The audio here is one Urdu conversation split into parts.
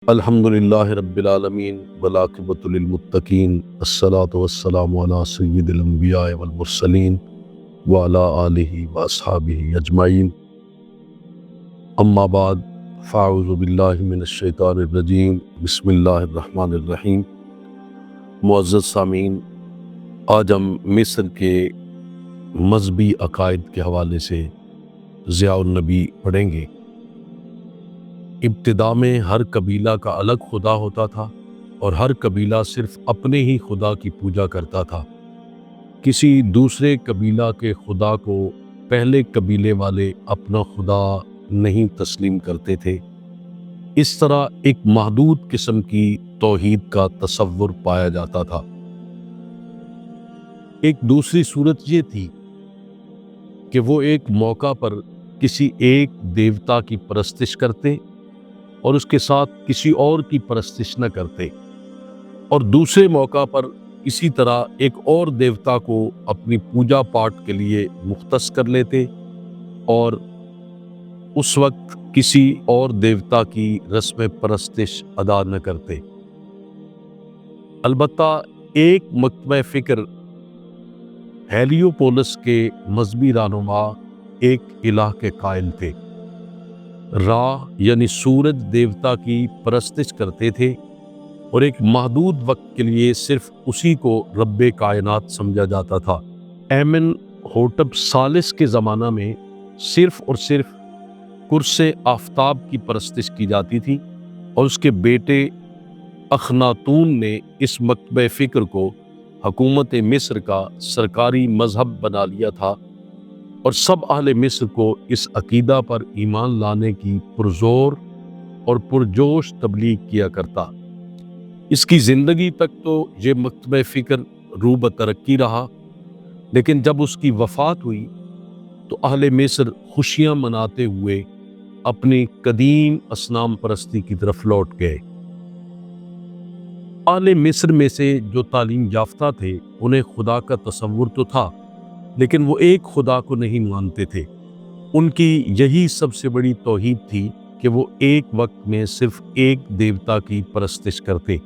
الحمدللہ رب العالمین والعاقبۃ للمتقین الصلاۃ والسلام علی سید الانبیاء والمرسلین وعلی آلہ واصحابہ اجمعین اما بعد فاعوذ باللہ من الشیطان الرجیم بسم اللہ الرحمن الرحیم۔ معزز سامعین، آج ہم مصر کے مذہبی عقائد کے حوالے سے ضیاء النبی پڑھیں گے۔ ابتدا میں ہر قبیلہ کا الگ خدا ہوتا تھا اور ہر قبیلہ صرف اپنے ہی خدا کی پوجا کرتا تھا۔ کسی دوسرے قبیلہ کے خدا کو پہلے قبیلے والے اپنا خدا نہیں تسلیم کرتے تھے۔ اس طرح ایک محدود قسم کی توحید کا تصور پایا جاتا تھا۔ ایک دوسری صورت یہ تھی کہ وہ ایک موقع پر کسی ایک دیوتا کی پرستش کرتے اور اس کے ساتھ کسی اور کی پرستش نہ کرتے، اور دوسرے موقع پر اسی طرح ایک اور دیوتا کو اپنی پوجا پاٹ کے لیے مختص کر لیتے اور اس وقت کسی اور دیوتا کی رسم پرستش ادا نہ کرتے۔ البتہ ایک مکتبہ فکر ہیلیوپولس کے مذہبی رہنما ایک الہ کے قائل تھے۔ را یعنی سورج دیوتا کی پرستش کرتے تھے اور ایک محدود وقت کے لیے صرف اسی کو رب کائنات سمجھا جاتا تھا۔ ایمن ہوٹب ثالث کے زمانہ میں صرف اور صرف قرص آفتاب کی پرستش کی جاتی تھی، اور اس کے بیٹے اخناتون نے اس مکتبہ فکر کو حکومت مصر کا سرکاری مذہب بنا لیا تھا، اور سب اہل مصر کو اس عقیدہ پر ایمان لانے کی پرزور اور پرجوش تبلیغ کیا کرتا۔ اس کی زندگی تک تو یہ مکتبہ فکر رو بترقی رہا، لیکن جب اس کی وفات ہوئی تو اہل مصر خوشیاں مناتے ہوئے اپنی قدیم اصنام پرستی کی طرف لوٹ گئے۔ اہل مصر میں سے جو تعلیم یافتہ تھے انہیں خدا کا تصور تو تھا، لیکن وہ ایک خدا کو نہیں مانتے تھے۔ ان کی یہی سب سے بڑی توحید تھی کہ وہ ایک وقت میں صرف ایک دیوتا کی پرستش کرتے۔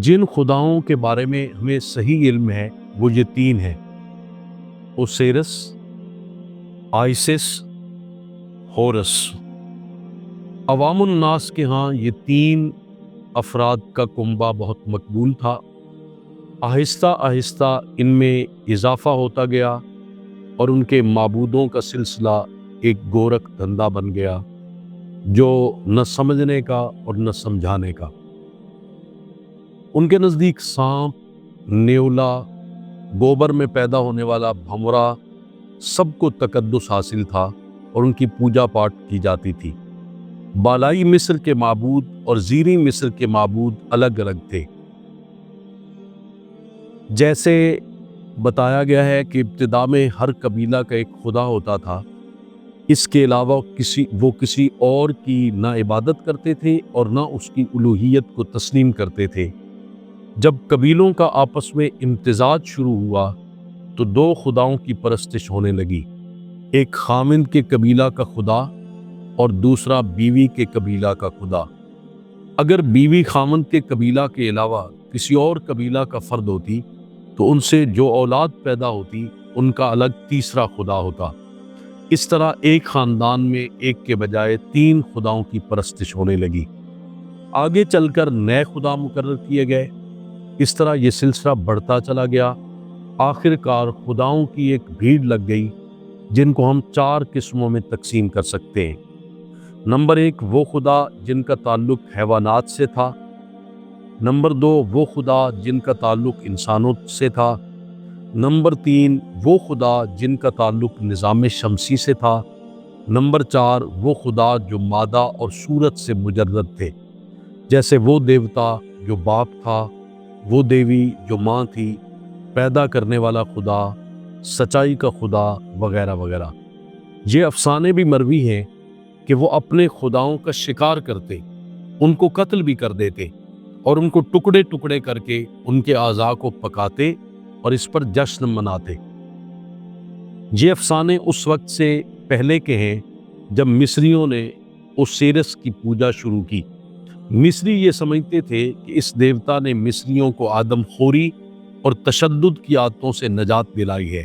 جن خداؤں کے بارے میں ہمیں صحیح علم ہے وہ یہ تین ہیں: اوسیرس، آئسس، ہورس۔ عوام الناس کے ہاں یہ تین افراد کا کنبہ بہت مقبول تھا۔ آہستہ آہستہ ان میں اضافہ ہوتا گیا اور ان کے معبودوں کا سلسلہ ایک گورکھ دھندا بن گیا، جو نہ سمجھنے کا اور نہ سمجھانے کا۔ ان کے نزدیک سانپ، نیولا، گوبر میں پیدا ہونے والا بھمرا سب کو تقدس حاصل تھا اور ان کی پوجا پاٹ کی جاتی تھی۔ بالائی مصر کے معبود اور زیریں مصر کے معبود الگ الگ تھے۔ جیسے بتایا گیا ہے کہ ابتدا میں ہر قبیلہ کا ایک خدا ہوتا تھا، اس کے علاوہ وہ کسی اور کی نہ عبادت کرتے تھے اور نہ اس کی الوہیت کو تسلیم کرتے تھے۔ جب قبیلوں کا آپس میں امتزاج شروع ہوا تو دو خداؤں کی پرستش ہونے لگی، ایک خامند کے قبیلہ کا خدا اور دوسرا بیوی کے قبیلہ کا خدا۔ اگر بیوی خامند کے قبیلہ کے علاوہ کسی اور قبیلہ کا فرد ہوتی تو ان سے جو اولاد پیدا ہوتی ان کا الگ تیسرا خدا ہوتا۔ اس طرح ایک خاندان میں ایک کے بجائے تین خداؤں کی پرستش ہونے لگی۔ آگے چل کر نئے خدا مقرر کیے گئے۔ اس طرح یہ سلسلہ بڑھتا چلا گیا۔ آخر کار خداؤں کی ایک بھیڑ لگ گئی جن کو ہم چار قسموں میں تقسیم کر سکتے ہیں۔ نمبر ایک وہ خدا جن کا تعلق حیوانات سے تھا۔ نمبر دو وہ خدا جن کا تعلق انسانوں سے تھا۔ نمبر تین وہ خدا جن کا تعلق نظام شمسی سے تھا۔ نمبر چار وہ خدا جو مادہ اور صورت سے مجرد تھے، جیسے وہ دیوتا جو باپ تھا، وہ دیوی جو ماں تھی، پیدا کرنے والا خدا، سچائی کا خدا، وغیرہ وغیرہ۔ یہ افسانے بھی مروی ہیں کہ وہ اپنے خداؤں کا شکار کرتے، ان کو قتل بھی کر دیتے اور ان کو ٹکڑے ٹکڑے کر کے ان کے اعضاء کو پکاتے اور اس پر جشن مناتے۔ یہ افسانے اس وقت سے پہلے کے ہیں جب مصریوں نے اوسیرس کی پوجا شروع کی، مصری یہ سمجھتے تھے کہ اس دیوتا نے مصریوں کو آدم خوری اور تشدد کی عادتوں سے نجات دلائی ہے۔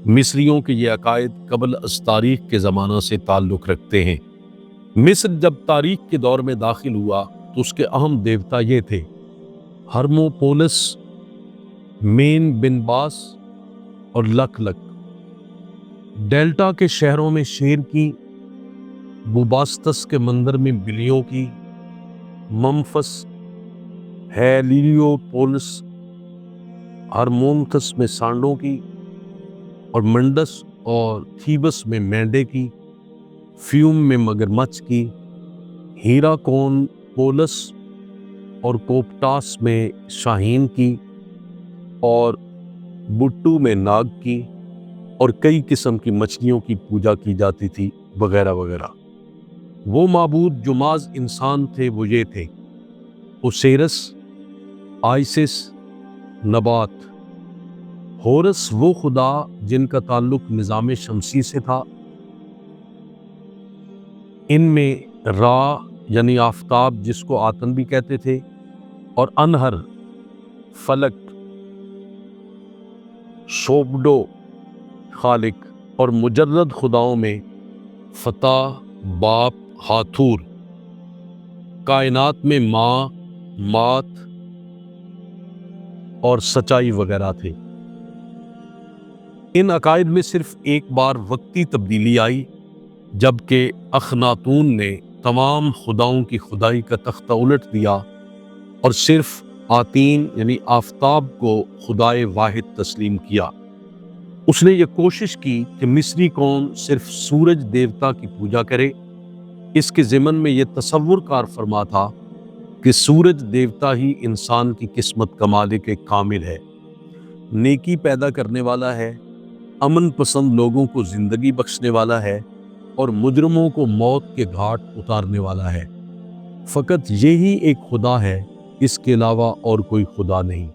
مصریوں کے یہ عقائد قبل از تاریخ کے زمانہ سے تعلق رکھتے ہیں۔ مصر جب تاریخ کے دور میں داخل ہوا تو اس کے اہم دیوتا یہ تھے: ہرموپولس، مین بن باس اور لک لک۔ ڈیلٹا کے شہروں میں شیر کی، بوباستس کے مندر میں بلیوں کی، ممفس، ہیلیوپولس، ہرمونتھس میں سانڈوں کی، اور منڈس اور تھیبس میں مینڈے کی، فیوم میں مگرمچھ کی، ہیراکون پولس اور کوپٹاس میں شاہین کی، اور بٹو میں ناگ کی، اور کئی قسم کی مچھلیوں کی پوجا کی جاتی تھی، وغیرہ وغیرہ۔ وہ معبود جو محض انسان تھے وہ یہ تھے: اوسیرس، آئسس، نبات۔ ہورس وہ خدا جن کا تعلق نظام شمسی سے تھا۔ ان میں را یعنی آفتاب، جس کو آتن بھی کہتے تھے، اور انہر، فلک، شوبڈو، خالق، اور مجرد خداؤں میں فتح، باپ، ہاتھور، کائنات میں ماں، مات اور سچائی وغیرہ تھے۔ ان عقائد میں صرف ایک بار وقتی تبدیلی آئی جبکہ اخناتون نے تمام خداؤں کی خدائی کا تختہ الٹ دیا اور صرف آتین یعنی آفتاب کو خدائے واحد تسلیم کیا۔ اس نے یہ کوشش کی کہ مصری قوم صرف سورج دیوتا کی پوجا کرے۔ اس کے ضمن میں یہ تصور کار فرما تھا کہ سورج دیوتا ہی انسان کی قسمت کا مالک کامل ہے، نیکی پیدا کرنے والا ہے، امن پسند لوگوں کو زندگی بخشنے والا ہے، اور مجرموں کو موت کے گھاٹ اتارنے والا ہے۔ فقط یہی ایک خدا ہے، اس کے علاوہ اور کوئی خدا نہیں۔